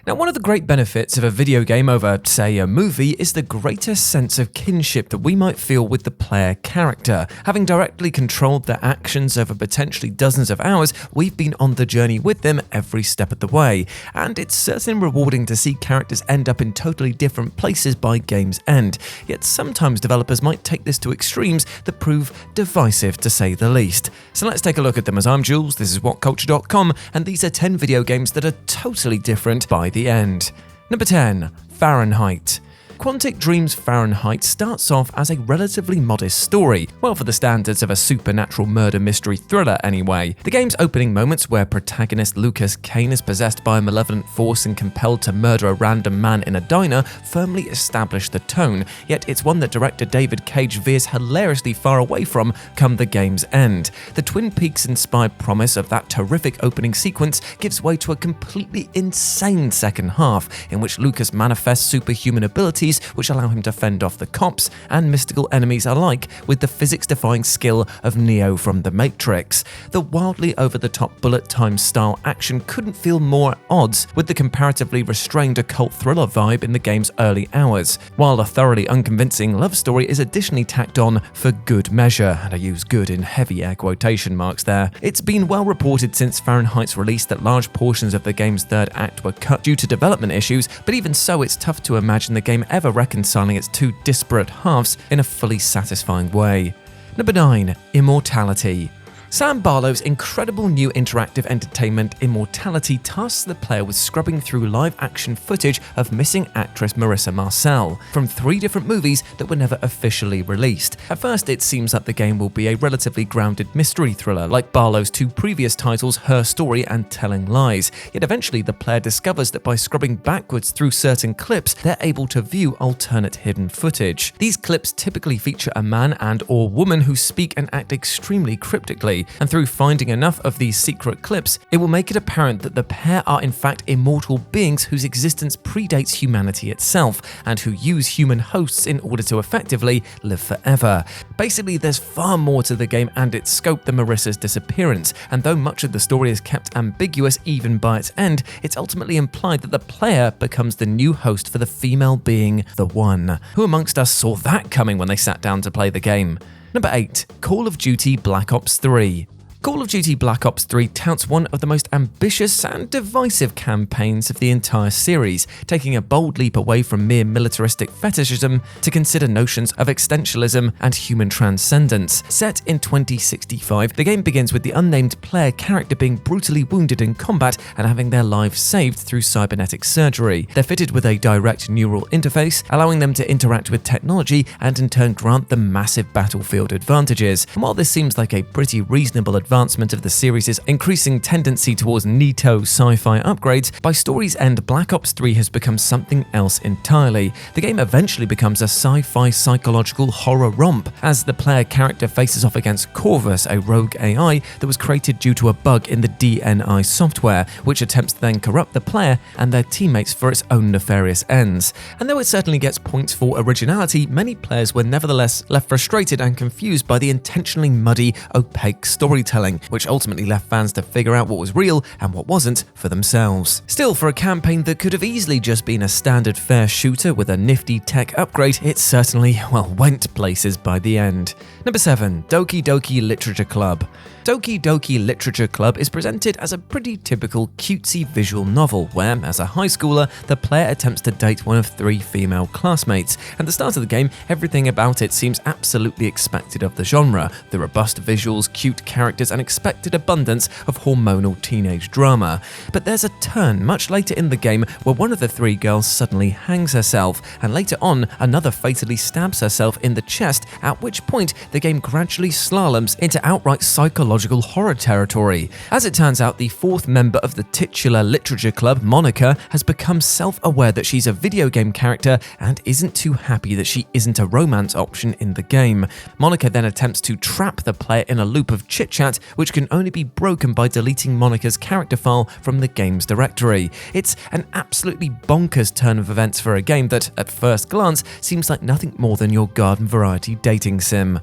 Now, one of the great benefits of a video game over, say, a movie is the greater sense of kinship that we might feel with the player character. Having directly controlled their actions over potentially dozens of hours, we've been on the journey with them every step of the way. And it's certainly rewarding to see characters end up in totally different places by game's end. Yet sometimes developers might take this to extremes that prove divisive, to say the least. So let's take a look at them. As I'm Jules, this is WhatCulture.com, and these are 10 video games that are totally different by the end. Number 10. Fahrenheit. Quantic Dream's Fahrenheit starts off as a relatively modest story, well for the standards of a supernatural murder mystery thriller anyway. The game's opening moments, where protagonist Lucas Kane is possessed by a malevolent force and compelled to murder a random man in a diner, firmly establish the tone, yet it's one that director David Cage veers hilariously far away from come the game's end. The Twin Peaks-inspired promise of that terrific opening sequence gives way to a completely insane second half, in which Lucas manifests superhuman abilities which allow him to fend off the cops and mystical enemies alike with the physics-defying skill of Neo from The Matrix. The wildly over-the-top bullet time style action couldn't feel more at odds with the comparatively restrained occult thriller vibe in the game's early hours, while a thoroughly unconvincing love story is additionally tacked on for good measure, and I use good in heavy air quotation marks there. It's been well reported since Fahrenheit's release that large portions of the game's third act were cut due to development issues, but even so, it's tough to imagine the game ever reconciling its two disparate halves in a fully satisfying way. Number 9. Immortality. Sam Barlow's incredible new interactive entertainment Immortality tasks the player with scrubbing through live-action footage of missing actress Marissa Marcel from 3 different movies that were never officially released. At first, it seems that the game will be a relatively grounded mystery thriller like Barlow's 2 previous titles, Her Story and Telling Lies, yet eventually the player discovers that by scrubbing backwards through certain clips, they're able to view alternate hidden footage. These clips typically feature a man and/or woman who speak and act extremely cryptically, and through finding enough of these secret clips, it will make it apparent that the pair are in fact immortal beings whose existence predates humanity itself, and who use human hosts in order to effectively live forever. Basically, there's far more to the game and its scope than Marissa's disappearance, and though much of the story is kept ambiguous even by its end, it's ultimately implied that the player becomes the new host for the female being, the One. Who amongst us saw that coming when they sat down to play the game? Number 8. Call of Duty Black Ops 3. Call of Duty Black Ops 3 touts one of the most ambitious and divisive campaigns of the entire series, taking a bold leap away from mere militaristic fetishism to consider notions of existentialism and human transcendence. Set in 2065, the game begins with the unnamed player character being brutally wounded in combat and having their lives saved through cybernetic surgery. They're fitted with a direct neural interface, allowing them to interact with technology and in turn grant them massive battlefield advantages. And while this seems like a pretty reasonable advancement of the series' increasing tendency towards neato sci-fi upgrades, by story's end, Black Ops 3 has become something else entirely. The game eventually becomes a sci-fi psychological horror romp, as the player character faces off against Corvus, a rogue AI that was created due to a bug in the DNI software, which attempts to then corrupt the player and their teammates for its own nefarious ends. And though it certainly gets points for originality, many players were nevertheless left frustrated and confused by the intentionally muddy, opaque storytelling, which ultimately left fans to figure out what was real and what wasn't for themselves. Still, for a campaign that could have easily just been a standard fare shooter with a nifty tech upgrade, it certainly, went places by the end. Number 7. Doki Doki Literature Club. Doki Doki Literature Club is presented as a pretty typical cutesy visual novel where, as a high schooler, the player attempts to date one of 3 female classmates. At the start of the game, everything about it seems absolutely expected of the genre: the robust visuals, cute characters, and expected abundance of hormonal teenage drama. But there's a turn much later in the game where one of the 3 girls suddenly hangs herself, and later on, another fatally stabs herself in the chest, at which point the game gradually slaloms into outright psychological horror territory. As it turns out, the 4th member of the titular literature club, Monica, has become self-aware that she's a video game character and isn't too happy that she isn't a romance option in the game. Monica then attempts to trap the player in a loop of chit-chat, which can only be broken by deleting Monica's character file from the game's directory. It's an absolutely bonkers turn of events for a game that, at first glance, seems like nothing more than your garden variety dating sim.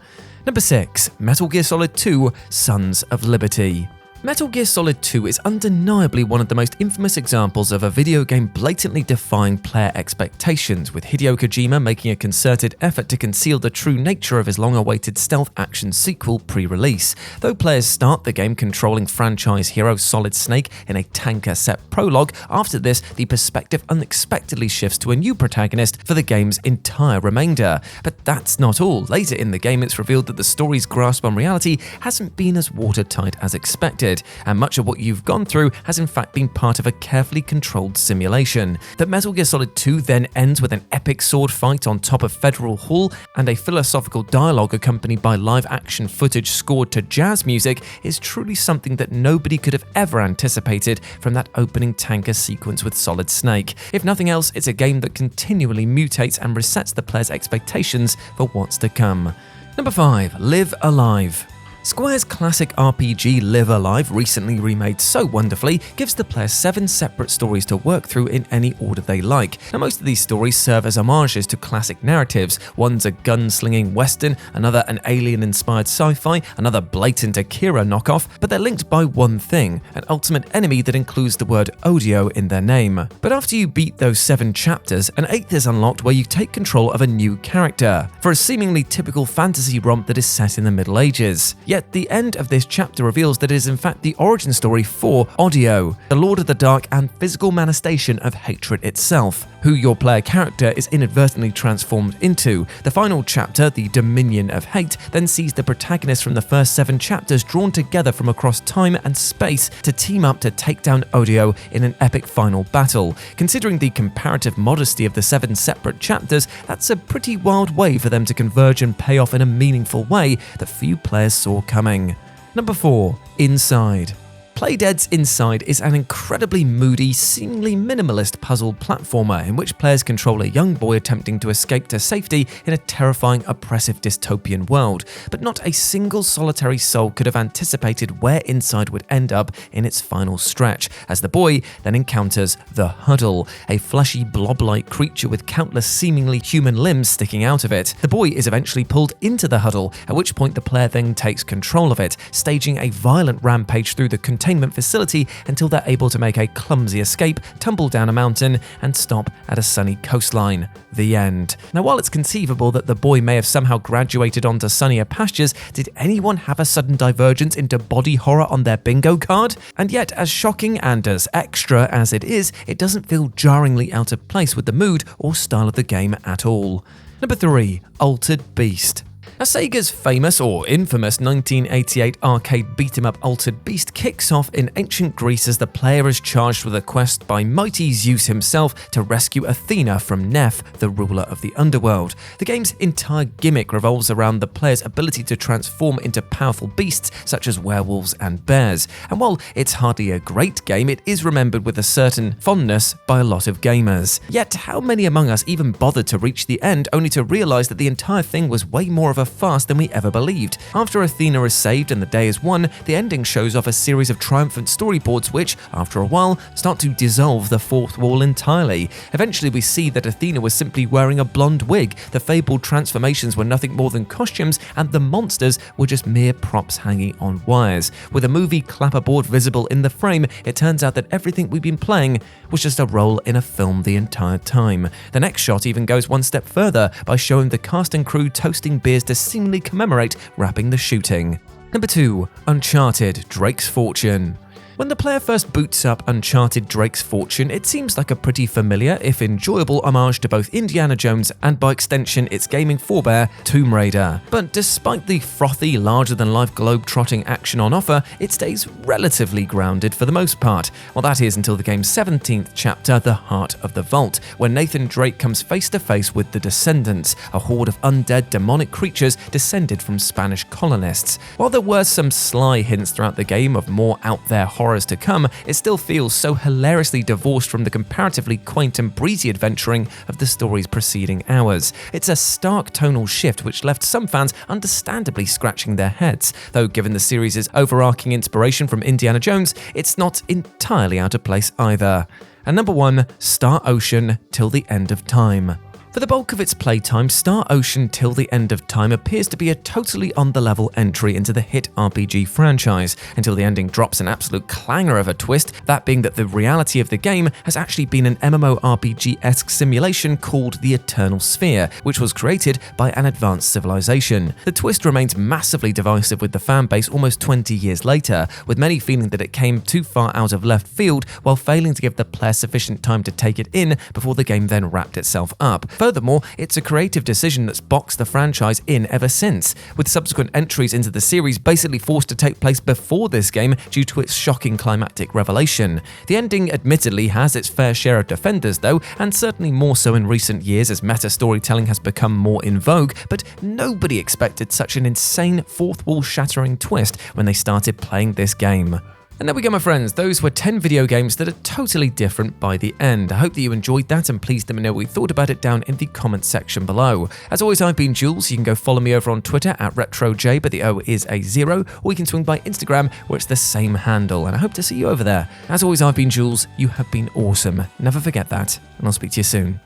Number 6. Metal Gear Solid 2 Sons of Liberty. Metal Gear Solid 2 is undeniably one of the most infamous examples of a video game blatantly defying player expectations, with Hideo Kojima making a concerted effort to conceal the true nature of his long-awaited stealth action sequel pre-release. Though players start the game controlling franchise hero Solid Snake in a tanker-set prologue, after this, the perspective unexpectedly shifts to a new protagonist for the game's entire remainder. But that's not all. Later in the game, it's revealed that the story's grasp on reality hasn't been as watertight as expected, and much of what you've gone through has in fact been part of a carefully controlled simulation. That Metal Gear Solid 2 then ends with an epic sword fight on top of Federal Hall and a philosophical dialogue accompanied by live-action footage scored to jazz music is truly something that nobody could have ever anticipated from that opening tanker sequence with Solid Snake. If nothing else, it's a game that continually mutates and resets the player's expectations for what's to come. Number 5. Live Alive. Square's classic RPG Live Alive, recently remade so wonderfully, gives the player 7 separate stories to work through in any order they like. Now, most of these stories serve as homages to classic narratives. One's a gunslinging western, another an alien-inspired sci-fi, another blatant Akira knockoff, but they're linked by one thing, an ultimate enemy that includes the word audio in their name. But after you beat those 7 chapters, an 8th is unlocked where you take control of a new character, for a seemingly typical fantasy romp that is set in the Middle Ages. Yet the end of this chapter reveals that it is in fact the origin story for Audio, the Lord of the Dark and physical manifestation of hatred itself, who your player character is inadvertently transformed into. The final chapter, the Dominion of Hate, then sees the protagonists from the first 7 chapters drawn together from across time and space to team up to take down Audio in an epic final battle. Considering the comparative modesty of the 7 separate chapters, that's a pretty wild way for them to converge and pay off in a meaningful way that few players saw coming. Number 4. Inside. Playdead's Inside is an incredibly moody, seemingly minimalist puzzle platformer in which players control a young boy attempting to escape to safety in a terrifying, oppressive dystopian world. But not a single solitary soul could have anticipated where Inside would end up in its final stretch, as the boy then encounters the Huddle, a fleshy blob-like creature with countless seemingly human limbs sticking out of it. The boy is eventually pulled into the Huddle, at which point the player then takes control of it, staging a violent rampage through the containment facility until they're able to make a clumsy escape, tumble down a mountain, and stop at a sunny coastline. The end. Now, while it's conceivable that the boy may have somehow graduated onto sunnier pastures, did anyone have a sudden divergence into body horror on their bingo card? And yet, as shocking and as extra as it is, it doesn't feel jarringly out of place with the mood or style of the game at all. Number 3. Altered Beast. Now, Sega's famous or infamous 1988 arcade beat-em-up Altered Beast kicks off in ancient Greece as the player is charged with a quest by mighty Zeus himself to rescue Athena from Neph, the ruler of the underworld. The game's entire gimmick revolves around the player's ability to transform into powerful beasts such as werewolves and bears. And while it's hardly a great game, it is remembered with a certain fondness by a lot of gamers. Yet, how many among us even bothered to reach the end only to realize that the entire thing was way more of a farce than we ever believed? After Athena is saved and the day is won, the ending shows off a series of triumphant storyboards which, after a while, start to dissolve the fourth wall entirely. Eventually we see that Athena was simply wearing a blonde wig, the fabled transformations were nothing more than costumes, and the monsters were just mere props hanging on wires. With a movie clapperboard visible in the frame, it turns out that everything we've been playing was just a role in a film the entire time. The next shot even goes one step further by showing the cast and crew toasting beers to seemingly commemorate wrapping the shooting. Number 2. Uncharted: Drake's Fortune. When the player first boots up Uncharted Drake's Fortune, it seems like a pretty familiar, if enjoyable, homage to both Indiana Jones and, by extension, its gaming forebear, Tomb Raider. But despite the frothy, larger-than-life globe-trotting action on offer, it stays relatively grounded for the most part. Well, that is until the game's 17th chapter, The Heart of the Vault, where Nathan Drake comes face-to-face with the Descendants, a horde of undead demonic creatures descended from Spanish colonists. While there were some sly hints throughout the game of more out-there horrors to come, it still feels so hilariously divorced from the comparatively quaint and breezy adventuring of the story's preceding hours. It's a stark tonal shift which left some fans understandably scratching their heads, though given the series' overarching inspiration from Indiana Jones, it's not entirely out of place either. And number 1, Star Ocean: Till the End of Time. For the bulk of its playtime, Star Ocean Till the End of Time appears to be a totally on-the-level entry into the hit RPG franchise, until the ending drops an absolute clanger of a twist, that being that the reality of the game has actually been an MMORPG-esque simulation called the Eternal Sphere, which was created by an advanced civilization. The twist remains massively divisive with the fanbase almost 20 years later, with many feeling that it came too far out of left field while failing to give the player sufficient time to take it in before the game then wrapped itself up. Furthermore, it's a creative decision that's boxed the franchise in ever since, with subsequent entries into the series basically forced to take place before this game due to its shocking climactic revelation. The ending admittedly has its fair share of defenders though, and certainly more so in recent years as meta storytelling has become more in vogue, but nobody expected such an insane fourth wall shattering twist when they started playing this game. And there we go, my friends. Those were 10 video games that are totally different by the end. I hope that you enjoyed that, and please let me know what you thought about it down in the comments section below. As always, I've been Jules. You can go follow me over on Twitter at RetroJ, but the O is a 0, or you can swing by Instagram where it's the same handle, and I hope to see you over there. As always, I've been Jules. You have been awesome. Never forget that, and I'll speak to you soon.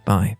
Bye.